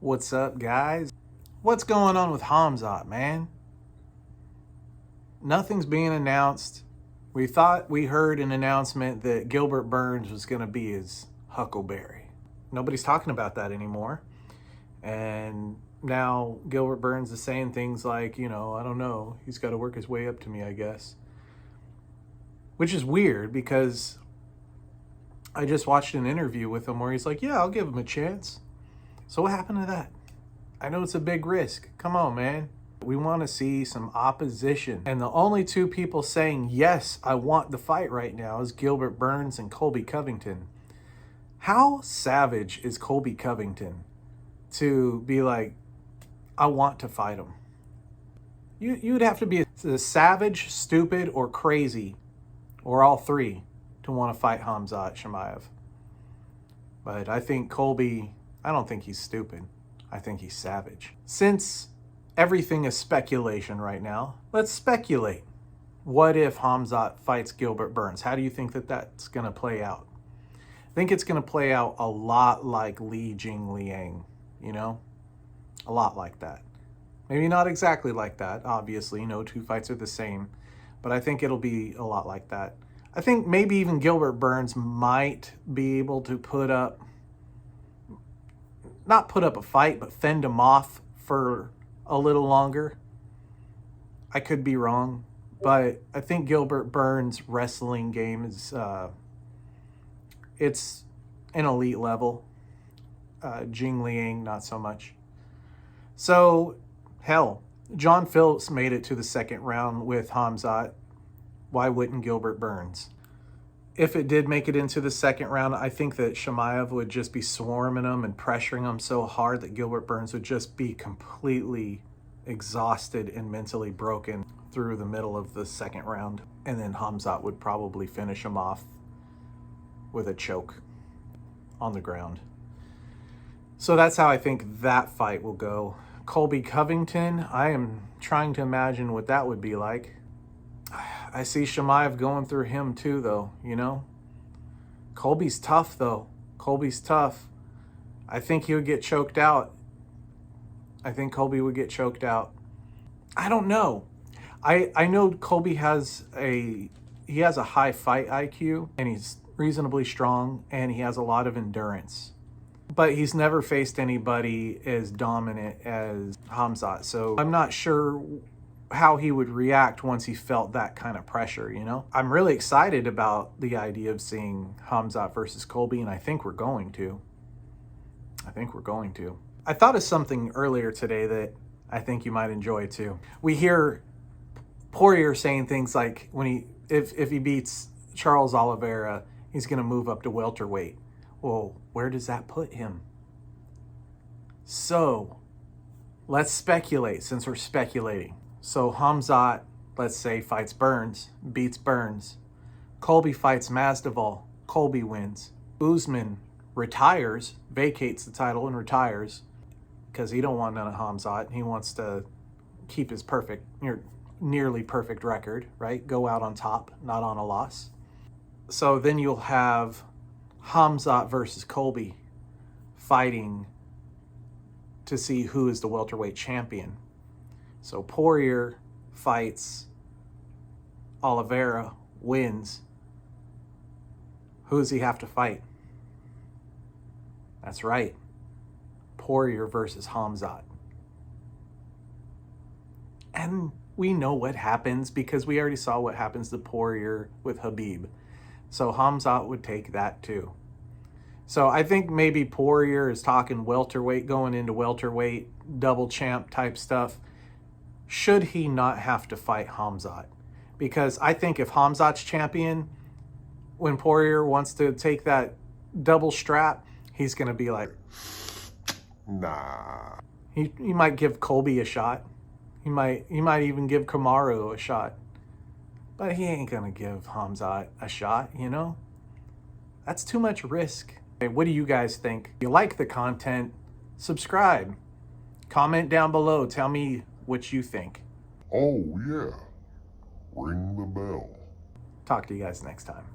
What's up, guys? What's going on with Khamzat, man? Nothing's being announced. We thought we heard an announcement that Gilbert Burns was going to be his Huckleberry. Nobody's talking about that anymore. And now Gilbert Burns is saying things like, I don't know, he's got to work his way up to me, I guess. Which is weird because I just watched an interview with him where he's like, yeah, I'll give him a chance. So what happened to that? I know it's a big risk. Come on, man. We want to see some opposition. And the only two people saying, yes, I want the fight right now is Gilbert Burns and Colby Covington. How savage is Colby Covington to be like, I want to fight him? You'd have to be a savage, stupid, or crazy, or all three, to want to fight Khamzat Chimaev. But I think Colby, I don't think he's stupid. I think he's savage. Since everything is speculation right now, let's speculate. What if Khamzat fights Gilbert Burns? How do you think that that's going to play out? I think it's going to play out a lot like Li Jingliang, A lot like that. Maybe not exactly like that, obviously. No two fights are the same. But I think it'll be a lot like that. I think maybe even Gilbert Burns might be able to not put up a fight, but fend him off for a little longer. I could be wrong, but I think Gilbert Burns' wrestling game is, it's an elite level. Jingliang, not so much. So, hell, John Phillips made it to the second round with Khamzat. Why wouldn't Gilbert Burns? If it did make it into the second round, I think that Chimaev would just be swarming him and pressuring him so hard that Gilbert Burns would just be completely exhausted and mentally broken through the middle of the second round. And then Khamzat would probably finish him off with a choke on the ground. So that's how I think that fight will go. Colby Covington, I am trying to imagine what that would be like. I see Chimaev going through him too, though, Colby's tough, though. Colby's tough. I think he would get choked out. I think Colby would get choked out. I don't know. I know Colby has a high fight IQ, and he's reasonably strong, and he has a lot of endurance. But he's never faced anybody as dominant as Khamzat, so I'm not sure how he would react once he felt that kind of pressure, I'm really excited about the idea of seeing Khamzat versus Colby, and I think we're going to. I thought of something earlier today that I think you might enjoy too. We hear Poirier saying things like if he beats Charles Oliveira, he's going to move up to welterweight. Well, where does that put him? So, let's speculate since we're speculating. So Khamzat, let's say, fights Burns, beats Burns. Colby fights Masvidal, Colby wins. Usman retires, vacates the title and retires because he don't want none of Khamzat. He wants to keep his nearly perfect record, right? Go out on top, not on a loss. So then you'll have Khamzat versus Colby fighting to see who is the welterweight champion. So Poirier fights Oliveira, wins. Who does he have to fight? That's right. Poirier versus Khamzat. And we know what happens because we already saw what happens to Poirier with Khabib. So Khamzat would take that too. So I think maybe Poirier is talking welterweight, going into welterweight, double champ type stuff. Should he not have to fight Khamzat? Because I think if Khamzat's champion, when Poirier wants to take that double strap, he's going to be like, nah. He might give Colby a shot. He might even give Kamaru a shot. But he ain't going to give Khamzat a shot, That's too much risk. Hey, what do you guys think? If you like the content, subscribe. Comment down below. Tell me what you think. Oh, yeah. Ring the bell. Talk to you guys next time.